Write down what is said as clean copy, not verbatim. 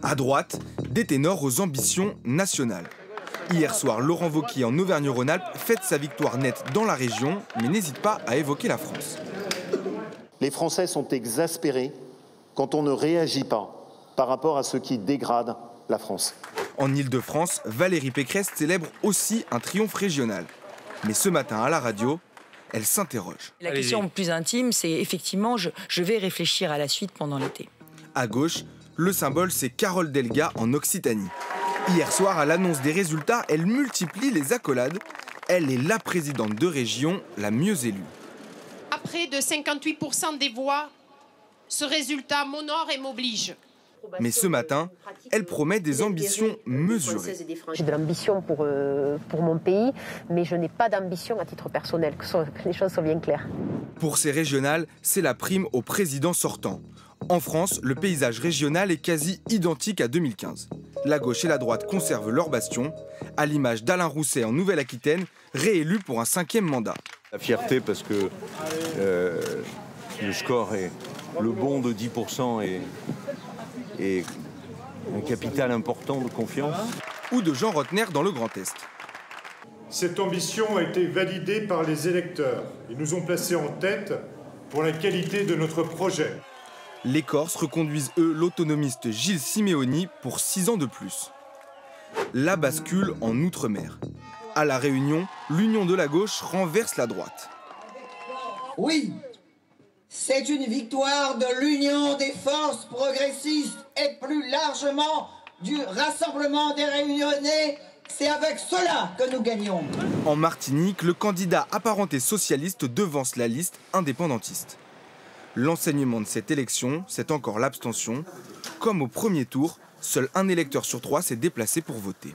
À droite, des ténors aux ambitions nationales. Hier soir, Laurent Wauquiez en Auvergne-Rhône-Alpes fête sa victoire nette dans la région, mais n'hésite pas à évoquer la France. Les Français sont exaspérés quand on ne réagit pas par rapport à ce qui dégrade la France. En Île-de-France, Valérie Pécresse célèbre aussi un triomphe régional. Mais ce matin, à la radio, elle s'interroge. La question plus intime, c'est effectivement, je vais réfléchir à la suite pendant l'été. À gauche, le symbole, c'est Carole Delga en Occitanie. Hier soir, à l'annonce des résultats, elle multiplie les accolades. Elle est la présidente de région la mieux élue. À près de 58% des voix, ce résultat m'honore et m'oblige. Mais ce matin, elle promet des ambitions mesurées. J'ai de l'ambition pour mon pays, mais je n'ai pas d'ambition à titre personnel, que les choses soient bien claires. Pour ces régionales, c'est la prime au président sortant. En France, le paysage régional est quasi identique à 2015. La gauche et la droite conservent leur bastion, à l'image d'Alain Rousset en Nouvelle-Aquitaine, réélu pour un 5e mandat. La fierté parce que le score est le bond de 10% et un capital important de confiance. Ou de Jean Rotner dans le Grand Est. Cette ambition a été validée par les électeurs. Ils nous ont placés en tête pour la qualité de notre projet. Les Corses reconduisent, eux, l'autonomiste Gilles Simeoni pour 6 ans de plus. La bascule en Outre-mer. À La Réunion, l'union de la gauche renverse la droite. Oui, c'est une victoire de l'union des forces progressistes et plus largement du Rassemblement des Réunionnais. C'est avec cela que nous gagnons. En Martinique, le candidat apparenté socialiste devance la liste indépendantiste. L'enseignement de cette élection, c'est encore l'abstention. Comme au premier tour, seul un électeur sur 3 s'est déplacé pour voter.